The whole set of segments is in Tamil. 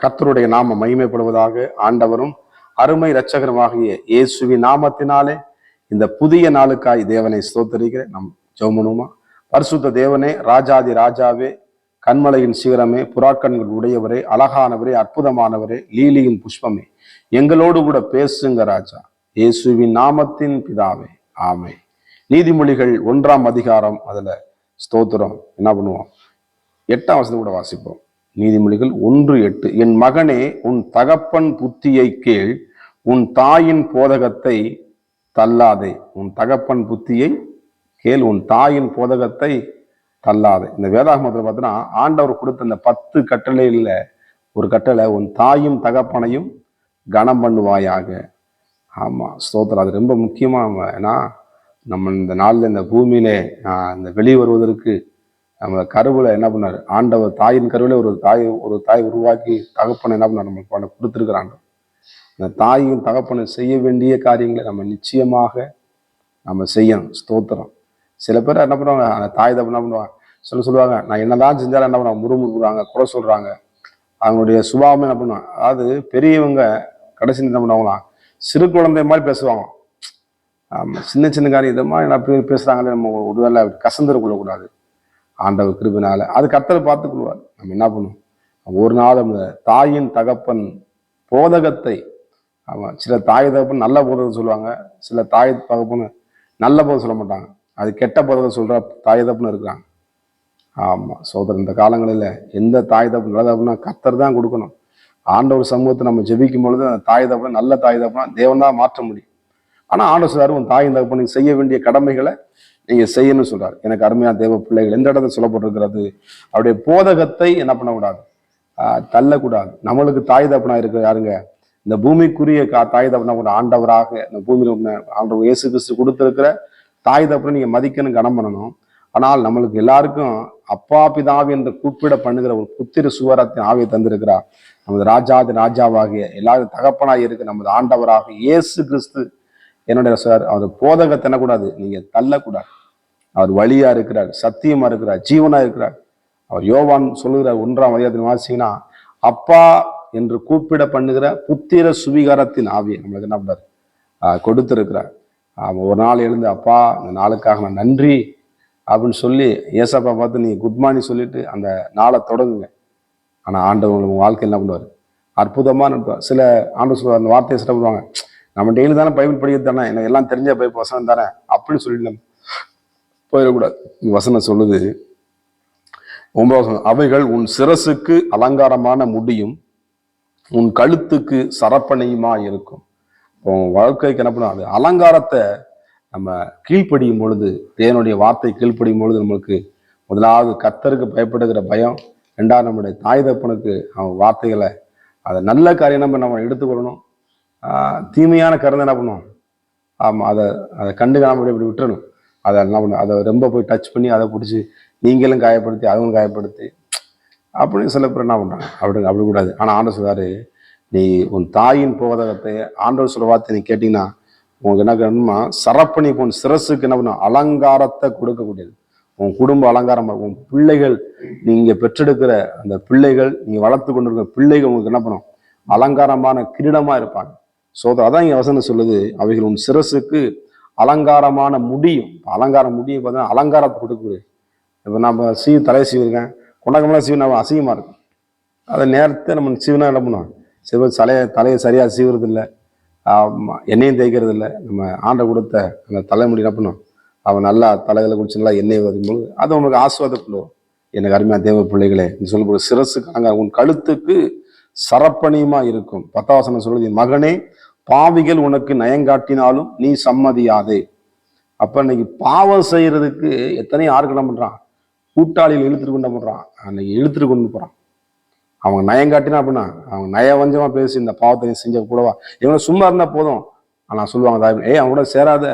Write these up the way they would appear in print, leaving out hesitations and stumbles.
கர்த்தருடைய நாமம் மகிமைப்படுவதாக. ஆண்டவரும் அருமை இரட்சகருமாகிய இயேசுவின் நாமத்தினாலே இந்த புதிய நாளுக்காய் தேவனை ஸ்தோத்தரிக்கிறேன். நம் ஜெபம். பரிசுத்த தேவனே, ராஜாதி ராஜாவே, கண்மலையின் சிகரமே, புறாக்கண்கள் உடையவரே, அழகானவரே, அற்புதமானவரே, லீலியின் புஷ்பமே, எங்களோடு கூட பேசுங்க ராஜா, இயேசுவின் நாமத்தின் பிதாவே, ஆமே. நீதிமொழிகள் 1ஆம் அதிகாரம், அதுல ஸ்தோத்திரம் என்ன பண்ணுவோம், 8ஆம் வசனம் கூட வாசிப்போம். நீதிமொழிகள் 1:8. என் மகனே, உன் தகப்பன் புத்தியை கேள், உன் தாயின் போதகத்தை தள்ளாதே. உன் தகப்பன் புத்தியை கேள், உன் தாயின் போதகத்தை தள்ளாதே. இந்த வேதாகமத்தில் பார்த்தீங்கன்னா ஆண்டவர் கொடுத்த இந்த 10 கட்டளையில ஒரு கட்டளை, உன் தாயும் தகப்பனையும் கனம் பண்ணுவாயாக. ஆமா, ஸ்தோத்திரம். அது ரொம்ப முக்கியமா. ஏன்னா நம்ம இந்த நாளில் இந்த பூமியிலே இந்த வெளியே வருவதற்கு நம்ம கருவுல என்ன பண்ணாரு ஆண்டவர், தாயின் கருவில ஒரு தாய் உருவாக்கி தகப்பனை என்ன பண்ணார் நம்ம கொடுத்துருக்குறாங்க. இந்த தாயும் தகப்பனை செய்ய வேண்டிய காரியங்களை நம்ம நிச்சயமாக நம்ம செய்யணும். ஸ்தோத்திரம். சில பேர் என்ன பண்ணுவாங்க, அந்த தாய் தகப்பன் என்ன பண்ணுவாங்க, சொல்லுவாங்க, நான் என்னதான் செஞ்சாலும் என்ன பண்ணுவாங்க, முறுமுறுக்குறாங்க, குறை சொல்றாங்க. அவங்களுடைய சுபாவம் என்ன பண்ணுவாங்க, அதாவது பெரியவங்க கடைசி என்ன பண்ணுவாங்களாம், சிறு குழந்தை மாதிரி பேசுவாங்க. சின்ன சின்ன காரியம் இதை மாதிரி என்ன பேசுறாங்களே, நம்ம ஒருவேளை கசந்துடக்கூடாது. ஆண்டவர் கிருபினால அது கர்த்தரை பார்த்துக்கொள்வார். நம்ம என்ன பண்ணுவோம், ஒரு நாள் நம்ம தாயின் தகப்பன் போதகத்தை, அவன் சில தாய் தகப்பன் நல்ல போதகம் சொல்லுவாங்க, சில தாய் தகப்பன்னு நல்ல போதகம் சொல்ல மாட்டாங்க, அது கெட்ட போதகம் சொல்ற தாய் தகப்பன்னு இருக்கிறாங்க. ஆமா சோதரன், இந்த காலங்களில் எந்த தாய் தகப்பன் நல்ல தகப்பனா கர்த்தர் தான் கொடுக்கணும். ஆண்டவர் சமூகத்தை நம்ம ஜெபிக்கும் பொழுது அந்த தாய் தகப்பன் நல்ல தாய் தகப்பனா தேவன் தான் மாற்ற முடியும். ஆனா ஆண்டவர் சொல்றாரு, உன் தாயின் தகப்பனுக்கு செய்ய வேண்டிய கடமைகளை நீங்க செய்யணும்னு சொல்றாரு. எனக்கு அருமையான தேவ பிள்ளைகள், எந்த இடத்துல சொல்லப்பட்டிருக்கிறது, அவருடைய போதகத்தை என்ன பண்ணக்கூடாது, தள்ளக்கூடாது. நம்மளுக்கு தாய் தகப்பனா இருக்கிற யாருங்க, இந்த பூமிக்குரிய தாய் தகப்பனா கூட ஆண்டவராக இந்த பூமியில ஆண்டவர் இயேசு கிறிஸ்து கொடுத்திருக்கிற தாய் தகப்பனை நீங்க மதிக்கணும், கனம் பண்ணணும். ஆனால் நம்மளுக்கு எல்லாருக்கும் அப்பா பிதாவி என்று கூப்பிட பண்ணுகிற ஒரு புத்திர சுவரத்தின் ஆவியை தந்திருக்கிறார். நமது ராஜாதி ராஜாவாகிய எல்லாரும் தகப்பனாக இருக்கு நமது ஆண்டவராக இயேசு கிறிஸ்து. என்னுடைய சார், அவர் போதகத்தை என்னக்கூடாது, நீங்க தள்ளக்கூடாது. அவர் வழியா இருக்கிறார், சத்தியமா இருக்கிறார், ஜீவனா இருக்கிறார். அவர் யோவான் சொல்லுகிற 1ஆம் அதிகாரத்தில் வாசிங்கன்னா, அப்பா என்று கூப்பிட பண்ணுகிற புத்திர சுவிகாரத்தின் ஆவியை நம்மளுக்கு என்ன பண்ணார், கொடுத்திருக்கிறார். ஒரு நாள் எழுந்து, அப்பா இந்த நாளுக்காக நான் நன்றி அப்படின்னு சொல்லி ஏசப்பா பார்த்து நீங்க குட் மார்னிங் சொல்லிட்டு அந்த நாளை தொடங்குங்க. ஆனா ஆண்டவர் உங்க வாழ்க்கை என்ன பண்ணுவார், அற்புதமா நடத்துவார். சில ஆண்டு சொல்லுவார், அந்த வார்த்தையை சிறப்புவாங்க, நம்ம டெய்லி தானே பைபிள் படிக்கிறது தானே, எனக்கு எல்லாம் தெரிஞ்ச பைபிள் வசனம் தானே அப்படின்னு சொல்லிட்டு நம்ம போயிடக்கூடாது. வசனம் சொல்லுது 9ஆம் வசனம், அவைகள் உன் சிரசுக்கு அலங்காரமான முடியும், உன் கழுத்துக்கு சரப்பணியுமா இருக்கும். உன் வாழ்க்கைக்கு என்ன பண்ணும், அது அலங்காரத்தை நம்ம கீழ்ப்படியும் பொழுது, தேவனுடைய வார்த்தை கீழ்ப்படியும் பொழுது நம்மளுக்கு முதலாவது கர்த்தருக்கு பயப்படுகிற பயம், 2ஆவது நம்முடைய தாய் தகப்பனுக்கு அவன் வார்த்தைகளை, அதை நல்ல காரியம் நம்ம எடுத்துக்கொள்ளணும். தீமையான கருத்தை என்ன பண்ணுவோம், ஆமாம் அதை கண்டுக்காம இப்படி விட்டுறணும். அதை என்ன பண்ணும், அதை ரொம்ப போய் டச் பண்ணி அதை பிடிச்சி நீங்களும் காயப்படுத்தி அதுவும் காயப்படுத்தி அப்படின்னு சில பேர் என்ன பண்ணுறாங்க. அப்படி கூடாது. ஆனால் ஆண்டவர் சொல்றாரு, நீ உன் தாயின் போதகத்தை ஆண்டவர் சொல்ல வார்த்தை நீ கேட்டீங்கன்னா உங்களுக்கு என்ன பண்ணணுமா, சரப்பணி உன் சிரசுக்கு என்ன பண்ணும், அலங்காரத்தை கொடுக்கக்கூடியது. உன் குடும்ப அலங்காரமா, உன் பிள்ளைகள், நீங்க பெற்றெடுக்கிற அந்த பிள்ளைகள், நீங்க வளர்த்து கொண்டிருக்கிற பிள்ளைகள் உங்களுக்கு என்ன பண்ணும், அலங்காரமான கிரீடமா இருப்பாங்க. அதான் இங்க வசனம் சொல்லுது, அவைகள் உன் சிரசுக்கு அலங்காரமான முடியும். அலங்காரம் முடியும் பார்த்தீங்கன்னா அலங்காரத்தை கொடுக்குது. இப்போ நம்ம தலையை சீவிருக்கேன், கொண்டகமெல்லாம் சீவினா அசிங்கமா இருக்கும். அதை நேரத்தை நம்ம சீவினா என்ன பண்ணுவோம், தலையை சரியா சீவுறது இல்லை, எண்ணெயும் தேய்க்கிறது இல்லை. நம்ம ஆண்டை கொடுத்த அந்த தலைமுடி என்ன பண்ணும், அவன் நல்லா தலைகளை குடிச்சு நல்லா எண்ணெய் வரும்போது அது உங்களுக்கு ஆசுவாதப்படுவோம். எனக்கு அருமையான தேவ பிள்ளைகளே, நீ சொல்லக்கூடிய சிரசுக்கு அலங்காரம், உன் கழுத்துக்கு சரப்பணியுமா இருக்கும். 10ஆம் வசனம் சொல்லுது, மகனே, பாவிகள் உனக்கு நயங்காட்டினாலும் நீ சம்மதியாதே. அப்ப இன்னைக்கு பாவம் செய்யறதுக்கு எத்தனையோ யாருக்கு என்ன பண்றான், கூட்டாளிகள் இழுத்துட்டு கொண்டு பண்றான், அன்னைக்கு இழுத்துட்டு கொண்டு போறான். அவங்க நயங்காட்டினா அப்படின்னா அவங்க நயவஞ்சமா பேசி இந்த பாவத்தை செஞ்ச கூடவா, இவனை சும்மா இருந்தா போதும். ஆனா சொல்லுவாங்க, அவன் கூட சேராத,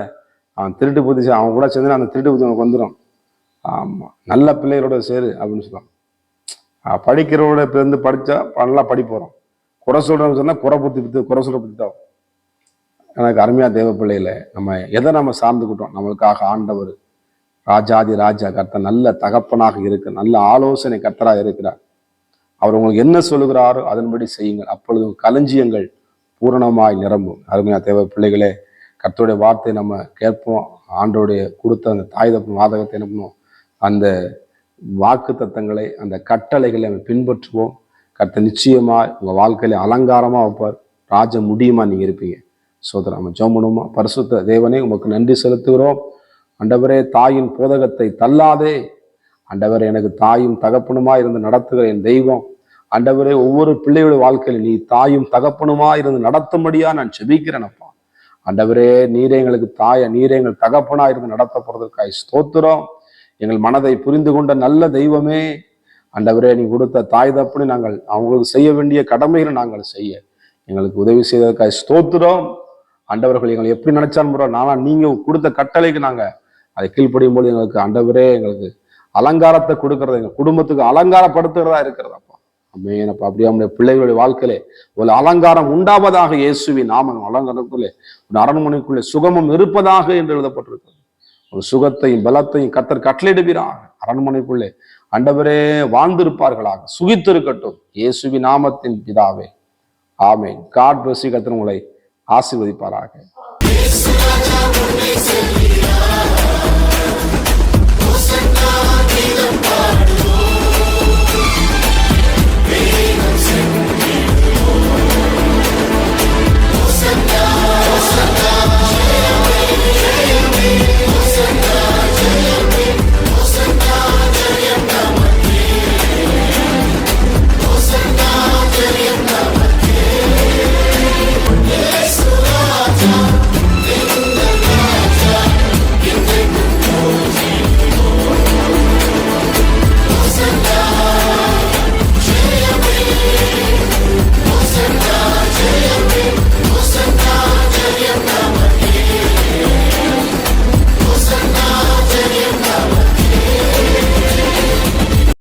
அவன் திருட்டு புத்திச்சு, அவன் கூட சேர்ந்து அந்த திருட்டு புத்தி அவனுக்கு வந்துடும். ஆமா, நல்ல பிள்ளைகளோட சேரு அப்படின்னு சொல்லுவாங்க. படிக்கிறவோட இருந்து படிச்சா நல்லா படிப்போறோம், குறை சொல்றோம்னு சொன்னா குறை சொல்ற புத்தி தான். எனக்கு அருமையா தேவ பிள்ளைகளை, நம்ம எதை நம்ம சார்ந்துக்கிட்டோம், நம்மளுக்காக ஆண்டவர் ராஜாதி ராஜா கர்த்தர் நல்ல தகப்பனாக இருக்கு, நல்ல ஆலோசனை கர்த்தராக இருக்கிறார். அவர் உங்களுக்கு என்ன சொல்லுகிறாரோ அதன்படி செய்யுங்கள், அப்பொழுது களஞ்சியங்கள் பூரணமாய் நிரம்பும். அருமையா தேவ பிள்ளைகளே, கர்த்தருடைய வார்த்தை நம்ம கேட்போம். ஆண்டோடைய கொடுத்த அந்த தாய் தப்பு வாதகத்தை என்ன பண்ணுவோம், அந்த வாக்கு தத்தங்களை, அந்த கட்டளைகளை நம்ம பின்பற்றுவோம். கர்த்தர் நிச்சயமா உங்க வாழ்க்கையில அலங்காரமா வைப்பார். ராஜ முடியுமா நீங்க இருப்பீங்க. சோதரம் நம்ம ஜெபம் பண்ணுவோமா? பரிசுத்த தேவனே, உமக்கு நன்றி செலுத்துகிறோம். ஆண்டவரே, தாயின் போதகத்தை தள்ளாதே. ஆண்டவரே, எனக்கு தாயும் தகப்பனுமா இருந்து நடத்துகிற என் தெய்வம். ஆண்டவரே, ஒவ்வொரு பிள்ளையோட வாழ்க்கையில நீ தாயும் தகப்பனுமா இருந்து நடத்தும்படியா நான் செபிக்கிறேனப்பா. ஆண்டவரே, நீரே எங்களுக்கு தாய, நீரே எங்கள் தகப்பனா இருந்து நடத்த போறதற்காக ஸ்தோத்திரம். எங்கள் மனதை புரிந்து கொண்ட நல்ல தெய்வமே, ஆண்டவரே, நீ கொடுத்த தாய் தப்புன்னு நாங்கள் அவங்களுக்கு செய்ய வேண்டிய கடமைகளை நாங்கள் செய்ய எங்களுக்கு உதவி செய்ததற்காக ஸ்தோத்திரம். ஆண்டவர்கள் எங்களை எப்படி நினைச்சாலும் நானா நீங்க கொடுத்த கட்டளைக்கு நாங்க அதை கீழ்ப்படியும் போது எங்களுக்கு ஆண்டவரே எங்களுக்கு அலங்காரத்தை கொடுக்கறது, எங்க குடும்பத்துக்கு அலங்காரப்படுத்துகிறதா இருக்கிறதாப்பா. அமேனப்பா. அப்படியே நம்முடைய பிள்ளைகளுடைய வாழ்க்கையிலே ஒரு அலங்காரம் உண்டாவதாக. இயேசுவின் நாமம் அலங்காரத்துக்குள்ளே ஒரு அரண்மனைக்குள்ளே சுகமும் இருப்பதாக என்று எழுதப்பட்டிருக்கிறது. ஒரு சுகத்தையும் பலத்தையும் கர்த்தர் கட்டளையிடுவீராக. அரண்மனைக்குள்ளே ஆண்டவரே வாழ்ந்திருப்பார்களாக. சுகித்திருக்கட்டும். இயேசுவின் நாமத்தின் பிதாவே, ஆமென். God bless you. கர்த்தர் உங்களை ஆசீர்வதிப்பாராக.